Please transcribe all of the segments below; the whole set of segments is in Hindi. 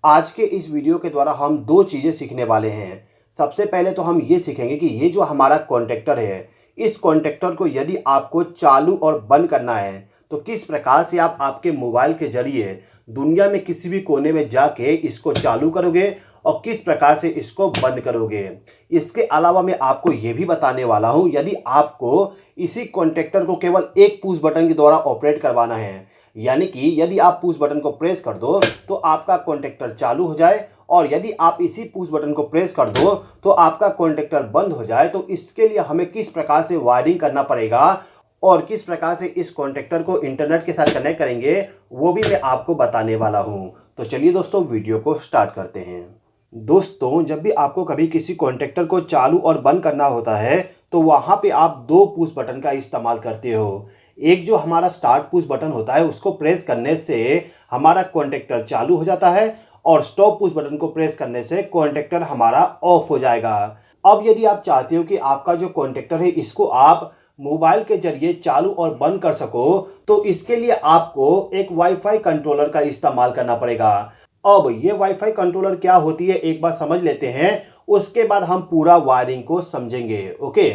आज के इस वीडियो के द्वारा हम दो चीज़ें सीखने वाले हैं। सबसे पहले तो हम ये सीखेंगे कि ये जो हमारा कॉन्टेक्टर है, इस कॉन्टेक्टर को यदि आपको चालू और बंद करना है तो किस प्रकार से आप आपके मोबाइल के ज़रिए दुनिया में किसी भी कोने में जाके इसको चालू करोगे और किस प्रकार से इसको बंद करोगे। इसके अलावा मैं आपको ये भी बताने वाला हूँ, यदि आपको इसी कॉन्टेक्टर को केवल एक पुश बटन के द्वारा ऑपरेट करवाना है, यानी कि यदि आप पुश बटन को प्रेस कर दो तो आपका कॉन्टेक्टर चालू हो जाए और यदि आप इसी पुश बटन को प्रेस कर दो तो आपका कॉन्टेक्टर बंद हो जाए, तो इसके लिए हमें किस प्रकार से वायरिंग करना पड़ेगा और किस प्रकार से इस कॉन्टेक्टर को इंटरनेट के साथ कनेक्ट करेंगे वो भी मैं आपको बताने वाला हूं। तो चलिए दोस्तों, वीडियो को स्टार्ट करते हैं। दोस्तों, जब भी आपको कभी किसी कॉन्टेक्टर को चालू और बंद करना होता है तो वहां पे आप दो पुश बटन का इस्तेमाल करते हो। एक जो हमारा स्टार्ट पुश बटन होता है उसको प्रेस करने से हमारा कॉन्टेक्टर चालू हो जाता है और स्टॉप पुश बटन को प्रेस करने से कॉन्टेक्टर हमारा ऑफ हो जाएगा। अब यदि आप चाहते हो कि आपका जो कॉन्टेक्टर है इसको आप मोबाइल के जरिए चालू और बंद कर सको तो इसके लिए आपको एक वाईफाई कंट्रोलर का इस्तेमाल करना पड़ेगा। अब ये वाईफाई कंट्रोलर क्या होती है एक बार समझ लेते हैं, उसके बाद हम पूरा वायरिंग को समझेंगे। ओके,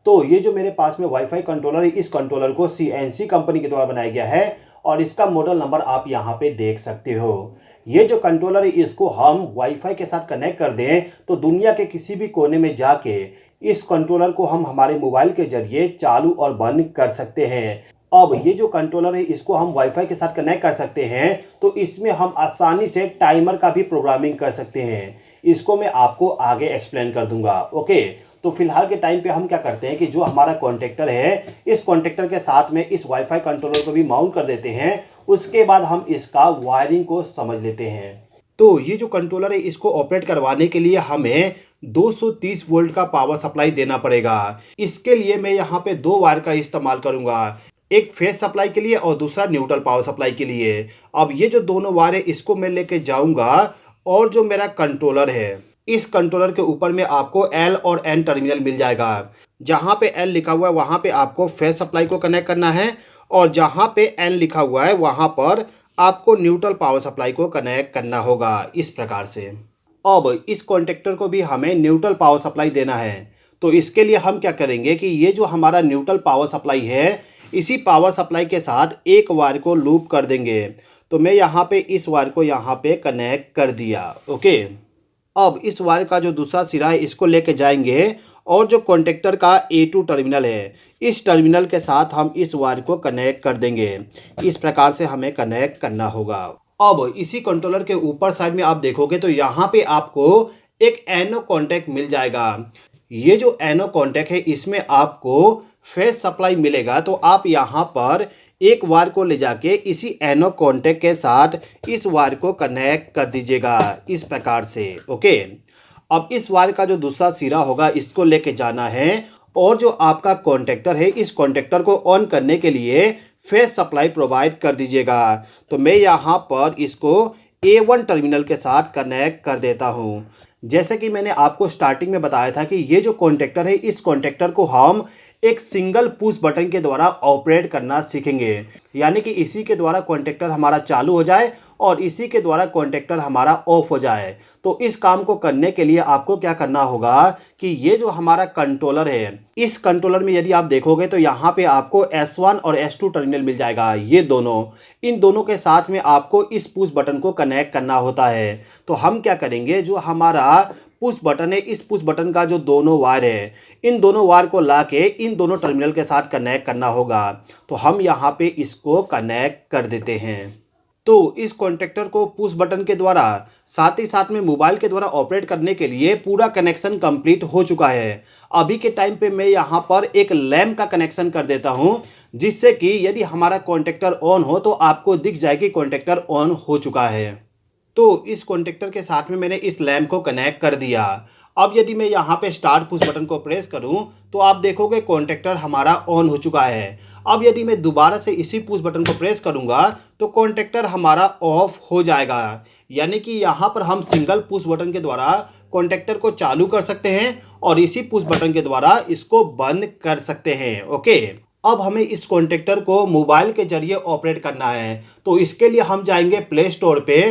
तो ये जो मेरे पास में वाईफाई कंट्रोलर है, इस कंट्रोलर को CNC कंपनी के द्वारा बनाया गया है और इसका मॉडल नंबर आप यहाँ पे देख सकते हो। ये जो कंट्रोलर है इसको हम वाईफाई के साथ कनेक्ट कर दें तो दुनिया के किसी भी कोने में जाके इस कंट्रोलर को हम हमारे मोबाइल के जरिए चालू और बंद कर सकते हैं। अब ये जो कंट्रोलर है इसको हम वाईफाई के साथ कनेक्ट कर सकते हैं तो इसमें हम आसानी से टाइमर का भी प्रोग्रामिंग कर सकते हैं। इसको मैं आपको आगे एक्सप्लेन कर दूंगा। ओके, तो फिलहाल के टाइम पे हम क्या करते हैं कि जो हमारा कॉन्टेक्टर है इस कॉन्टेक्टर के साथ में इस वाईफाई कंट्रोलर को भी माउंट कर देते हैं। उसके बाद हम इसका वायरिंग को समझ लेते हैं। तो ये जो कंट्रोलर है इसको ऑपरेट करवाने के लिए हमें 230 वोल्ट का पावर सप्लाई देना पड़ेगा। इसके लिए मैं यहाँ पे दो वायर का इस्तेमाल करूँगा, एक फेस सप्लाई के लिए और दूसरा न्यूट्रल पावर सप्लाई के लिए। अब ये जो दोनों वायर है इसको मैं लेके जाऊँगा और जो मेरा कंट्रोलर है इस कंट्रोलर के ऊपर में आपको L और N टर्मिनल मिल जाएगा। जहाँ पे L लिखा हुआ है वहाँ पे आपको फेस सप्लाई को कनेक्ट करना है और जहाँ पे N लिखा हुआ है वहाँ पर आपको न्यूट्रल पावर सप्लाई को कनेक्ट करना होगा। इस प्रकार से अब इस कॉन्टेक्टर को भी हमें न्यूट्रल पावर सप्लाई देना है। तो इसके लिए हम क्या करेंगे कि ये जो हमारा न्यूट्रल पावर सप्लाई है इसी पावर सप्लाई के साथ एक वायर को लूप कर देंगे। तो मैं यहाँ पे इस वायर को यहाँ पे कनेक्ट कर दिया। ओके, अब इस वायर का जो दूसरा सिरा है इसको लेके जाएंगे और जो कॉन्टेक्टर का A2 टर्मिनल है इस टर्मिनल के साथ हम इस वायर को कनेक्ट कर देंगे। इस प्रकार से हमें कनेक्ट करना होगा। अब इसी कंट्रोलर के ऊपर साइड में आप देखोगे तो यहाँ पे आपको एक एनो कॉन्टैक्ट मिल जाएगा। ये जो एनो कॉन्टैक्ट है इसमें आपको फेस सप्लाई मिलेगा। तो आप यहाँ पर एक वायर को ले जाके इसी एनो कॉन्टैक्ट के साथ इस वायर को कनेक्ट कर दीजिएगा इस प्रकार से। ओके, अब इस वायर का जो दूसरा सिरा होगा इसको लेके जाना है और जो आपका कॉन्टेक्टर है इस कॉन्टेक्टर को ऑन करने के लिए फेस सप्लाई प्रोवाइड कर दीजिएगा। तो मैं यहाँ पर इसको A1 टर्मिनल के साथ कनेक्ट कर देता हूँ। जैसे कि मैंने आपको स्टार्टिंग में बताया था कि ये जो कॉन्टेक्टर है इस कॉन्टेक्टर को हम एक सिंगल पुश बटन के द्वारा ऑपरेट करना सीखेंगे, यानी कि इसी के द्वारा कॉन्टेक्टर हमारा चालू हो जाए और इसी के द्वारा कॉन्टेक्टर हमारा ऑफ हो जाए। तो इस काम को करने के लिए आपको क्या करना होगा कि ये जो हमारा कंट्रोलर है इस कंट्रोलर में यदि आप देखोगे तो यहाँ पे आपको S1 और S2 टर्मिनल मिल जाएगा। ये दोनों, इन दोनों के साथ में आपको इस पुश बटन को कनेक्ट करना होता है। तो हम क्या करेंगे, जो हमारा पुश बटन है इस पुश बटन का जो दोनों वायर है इन दोनों वायर को लाके इन दोनों टर्मिनल के साथ कनेक्ट करना होगा। तो हम यहाँ पे इसको कनेक्ट कर देते हैं। तो इस कॉन्टेक्टर को पुश बटन के द्वारा साथ ही साथ में मोबाइल के द्वारा ऑपरेट करने के लिए पूरा कनेक्शन कंप्लीट हो चुका है। अभी के टाइम पे मैं यहाँ पर एक लैंप का कनेक्शन कर देता हूँ, जिससे कि यदि हमारा कॉन्टेक्टर ऑन हो तो आपको दिख जाए कि कॉन्टेक्टर ऑन हो चुका है। तो इस कॉन्टेक्टर के साथ में मैंने इस लैंप को कनेक्ट कर दिया। अब यदि मैं यहाँ पे स्टार्ट पुश बटन को प्रेस करूँ तो आप देखोगे कॉन्टेक्टर हमारा ऑन हो चुका है। अब यदि मैं दोबारा से इसी पुश बटन को प्रेस करूँगा तो कॉन्टेक्टर हमारा ऑफ हो जाएगा। यानी कि यहाँ पर हम सिंगल पुश बटन के द्वारा कॉन्टेक्टर को चालू कर सकते हैं और इसी पुश बटन के द्वारा इसको बंद कर सकते हैं। ओके, अब हमें इस कॉन्टेक्टर को मोबाइल के जरिए ऑपरेट करना है। तो इसके लिए हम जाएंगे प्ले स्टोर पे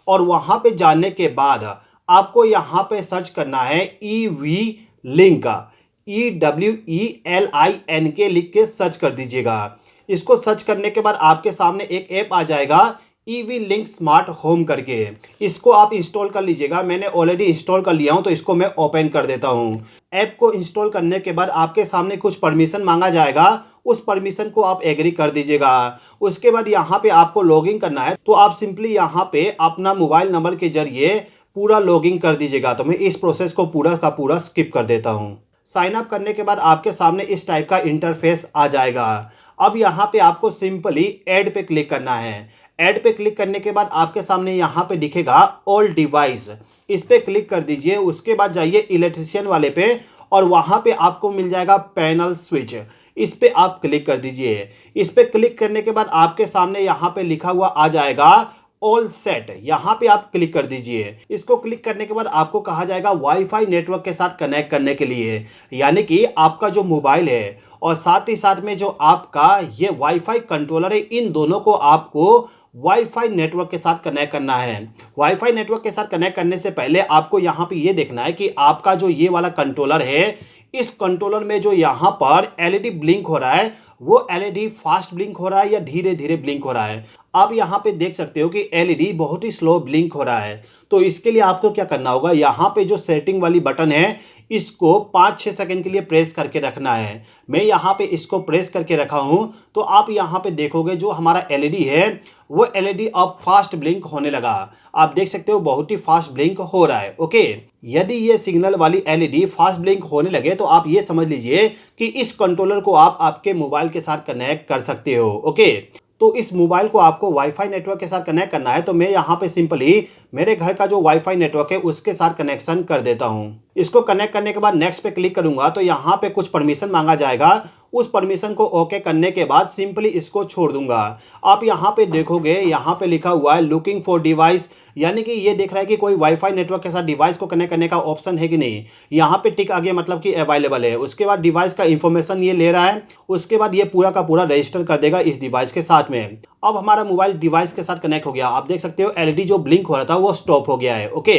और वहाँ पे जाने के बाद आपको यहाँ पे सर्च करना है EV लिंक का, EWELINK लिख के सर्च कर दीजिएगा। इसको सर्च करने के बाद आपके सामने एक ऐप आ जाएगा EV लिंक स्मार्ट होम करके। इसको आप इंस्टॉल कर लीजिएगा। मैंने ऑलरेडी इंस्टॉल कर लिया हूँ, तो इसको मैं ओपन कर देता हूँ। ऐप को इंस्टॉल करने के बाद आपके सामने कुछ परमिशन मांगा जाएगा, उस परमिशन को आप एग्री कर दीजिएगा। उसके बाद यहाँ पे आपको लॉगिन करना है, तो आप सिंपली यहाँ पे अपना मोबाइल नंबर के जरिए पूरा लॉगिन कर दीजिएगा। तो मैं इस प्रोसेस को पूरा का पूरा स्किप कर देता हूँ। साइन अप करने के बाद आपके सामने इस टाइप का इंटरफेस आ जाएगा। अब यहाँ पे आपको सिंपली ऐड पे क्लिक करना है। ऐड पे क्लिक करने के बाद आपके सामने यहाँ पे दिखेगा ऑल डिवाइस, इस पे क्लिक कर दीजिए। उसके बाद जाइए इलेक्ट्रिशियन वाले पे और वहाँ पे आपको मिल जाएगा पैनल स्विच, इस पे आप क्लिक कर दीजिए। इस पे क्लिक करने के बाद आपके सामने यहाँ पे लिखा हुआ आ जाएगा ऑल सेट, यहाँ पे आप क्लिक कर दीजिए। इसको क्लिक करने के बाद आपको कहा जाएगा वाईफाई नेटवर्क के साथ कनेक्ट करने के लिए, यानी कि आपका जो मोबाइल है और साथ ही साथ में जो आपका ये वाईफाई कंट्रोलर है, इन दोनों को आपको वाईफाई नेटवर्क के साथ कनेक्ट करना है। वाईफाई नेटवर्क के साथ कनेक्ट करने से पहले आपको यहाँ पे ये देखना है कि आपका जो ये वाला कंट्रोलर है, इस कंट्रोलर में जो यहाँ पर एलईडी ब्लिंक हो रहा है, वो एलईडी फास्ट ब्लिंक हो रहा है या धीरे धीरे ब्लिंक हो रहा है। आप यहाँ पे देख सकते हो कि एलईडी बहुत ही स्लो ब्लिंक हो रहा है। तो इसके लिए आपको क्या करना होगा, यहाँ पे जो सेटिंग वाली बटन है, इसको 5-6 सेकंड के लिए प्रेस करके रखना है। मैं यहाँ पे इसको प्रेस करके रखा हूँ, तो आप यहाँ पे देखोगे जो हमारा एलईडी है, वो एलईडी अब फास्ट ब्लिंक होने लगा। आप देख सकते हो बहुत ही फास्ट ब्लिंक हो रहा है। ओके, यदि ये सिग्नल वाली एलईडी फास्ट ब्लिंक होने लगे तो आप ये समझ लीजिए कि इस कंट्रोलर को आप आपके मोबाइल के साथ कनेक्ट कर सकते हो। ओके, तो इस मोबाइल को आपको वाईफाई नेटवर्क के साथ कनेक्ट करना है। तो मैं यहाँ पे सिंपली मेरे घर का जो वाईफाई नेटवर्क है उसके साथ कनेक्शन कर देता हूँ। इसको कनेक्ट करने के बाद नेक्स्ट पे क्लिक करूंगा तो यहाँ पे कुछ परमिशन मांगा जाएगा। उस परमिशन को ओके करने के बाद सिंपली इसको छोड़ दूंगा। आप यहाँ पे देखोगे, यहाँ पे लिखा हुआ है लुकिंग फॉर डिवाइस, यानी कि ये देख रहा है कि कोई वाईफाई नेटवर्क के साथ डिवाइस को कनेक्ट करने का ऑप्शन है कि नहीं। यहाँ पे टिक आ गया, मतलब कि अवेलेबल है। उसके बाद डिवाइस का इंफॉर्मेशन ये ले रहा है। उसके बाद ये पूरा का पूरा रजिस्टर कर देगा इस डिवाइस के साथ में। अब हमारा मोबाइल डिवाइस के साथ कनेक्ट हो गया। आप देख सकते हो एलईडी जो ब्लिंक हो रहा था वो स्टॉप हो गया है। ओके,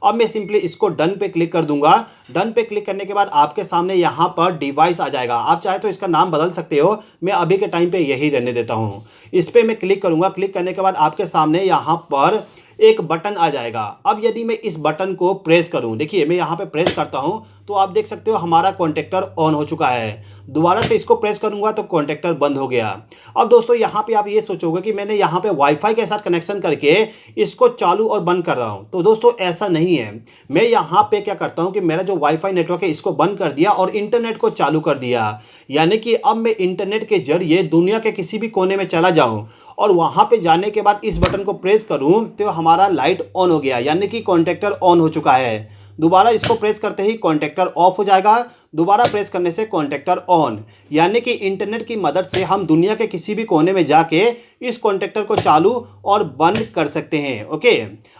अब मैं सिंपली इसको डन पे क्लिक कर दूंगा। डन पे क्लिक करने के बाद आपके सामने यहाँ पर डिवाइस आ जाएगा। आप चाहे तो इसका नाम बदल सकते हो, मैं अभी के टाइम पे यही रहने देता हूँ। इस पे मैं क्लिक करूंगा। क्लिक करने के बाद आपके सामने यहाँ पर एक बटन आ जाएगा। अब यदि मैं इस बटन को प्रेस करूं, देखिए मैं यहाँ पे प्रेस करता हूं तो आप देख सकते हो हमारा कॉन्टेक्टर ऑन हो चुका है। दोबारा से इसको प्रेस करूंगा तो कॉन्टेक्टर बंद हो गया। अब दोस्तों यहाँ पे आप ये सोचोगे कि मैंने यहाँ पे वाईफाई के साथ कनेक्शन करके इसको चालू और बंद कर रहा हूँ, तो दोस्तों ऐसा नहीं है। मैं यहाँ पे क्या करता हूँ कि मेरा जो वाईफाई नेटवर्क है इसको बंद कर दिया और इंटरनेट को चालू कर दिया, यानी कि अब मैं इंटरनेट के जरिए दुनिया के किसी भी कोने में चला जाऊँ और वहां पे जाने के बाद इस बटन को प्रेस करूं तो हमारा लाइट ऑन हो गया, यानी कि कॉन्टेक्टर ऑन हो चुका है। दोबारा इसको प्रेस करते ही कॉन्टेक्टर ऑफ हो जाएगा। दोबारा प्रेस करने से कॉन्टेक्टर ऑन, यानी कि इंटरनेट की मदद से हम दुनिया के किसी भी कोने में जाके इस कॉन्टेक्टर को चालू और बंद कर सकते हैं। ओके,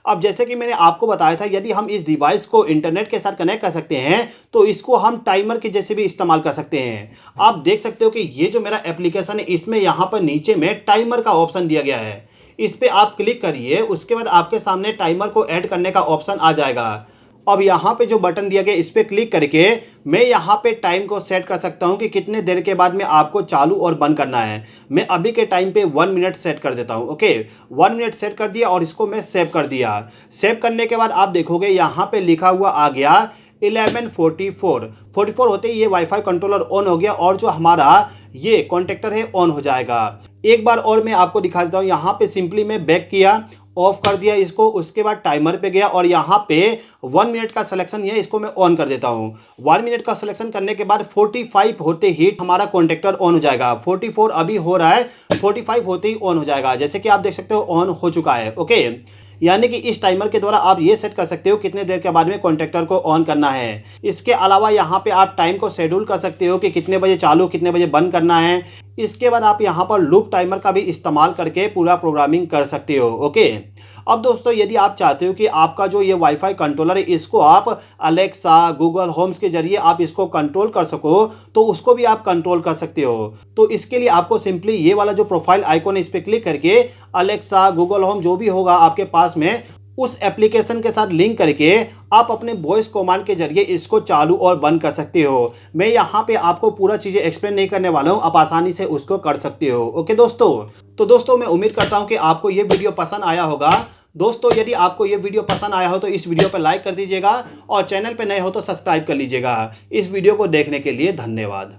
अब जैसे कि मैंने आपको बताया था, यदि हम इस डिवाइस को इंटरनेट के साथ कनेक्ट कर सकते हैं तो इसको हम टाइमर के जैसे भी इस्तेमाल कर सकते हैं। आप देख सकते हो कि ये जो मेरा एप्लीकेशन है इसमें यहाँ पर नीचे में टाइमर का ऑप्शन दिया गया है। इस पर आप क्लिक करिए, उसके बाद आपके सामने टाइमर को ऐड करने का ऑप्शन आ जाएगा। अब यहाँ पे जो बटन दिया गया इस पर क्लिक करके मैं यहाँ पे टाइम को सेट कर सकता हूँ कि कितने देर के बाद में आपको चालू और बंद करना है। मैं अभी के टाइम पे 1 मिनट सेट कर देता हूँ। ओके, 1 मिनट सेट कर दिया और इसको मैं सेव कर दिया। सेव करने के बाद आप देखोगे यहाँ पे लिखा हुआ आ गया 11:44 होते ही ये वाईफाई कंट्रोलर ऑन हो गया और जो हमारा ये कॉन्टेक्टर है ऑन हो जाएगा। एक बार और मैं आपको दिखा देता हूँ। यहाँ पे सिंपली मैं बैक किया, ऑफ कर दिया इसको, उसके बाद टाइमर पे गया और यहाँ पे 1 मिनट का सिलेक्शन है, इसको मैं ऑन कर देता हूँ। 1 मिनट का सिलेक्शन करने के बाद 45 होते ही हमारा कॉन्टेक्टर ऑन हो जाएगा। 44 अभी हो रहा है, 45 होते ही ऑन हो जाएगा। जैसे कि आप देख सकते हो ऑन हो चुका है। ओके, यानी कि इस टाइमर के द्वारा आप ये सेट कर सकते हो कितने देर के बाद में कॉन्टेक्टर को ऑन करना है। इसके अलावा यहाँ पे आप टाइम को शेड्यूल कर सकते हो कि कितने बजे चालू कितने बजे बंद करना है। इसके बाद आप यहाँ पर लूप टाइमर का भी इस्तेमाल करके पूरा प्रोग्रामिंग कर सकते हो। ओके, अब दोस्तों यदि आप चाहते हो कि आपका जो ये वाईफाई कंट्रोलर है इसको आप अलेक्सा, गूगल होम्स के जरिए आप इसको कंट्रोल कर सको, तो उसको भी आप कंट्रोल कर सकते हो। तो इसके लिए आपको सिंपली ये वाला जो प्रोफाइल आइकॉन है इस पर क्लिक करके अलेक्सा, गूगल होम जो भी होगा आपके पास में उस एप्लीकेशन के साथ लिंक करके आप अपने वॉइस कमांड के जरिए इसको चालू और बंद कर सकते हो। मैं यहाँ पे आपको पूरा चीज़ें एक्सप्लेन नहीं करने वाला हूँ, आप आसानी से उसको कर सकते हो। ओके दोस्तों, तो दोस्तों मैं उम्मीद करता हूँ कि आपको ये वीडियो पसंद आया होगा। दोस्तों यदि आपको ये वीडियो पसंद आया हो तो इस वीडियो पर लाइक कर दीजिएगा और चैनल पर नए हो तो सब्सक्राइब कर लीजिएगा। इस वीडियो को देखने के लिए धन्यवाद।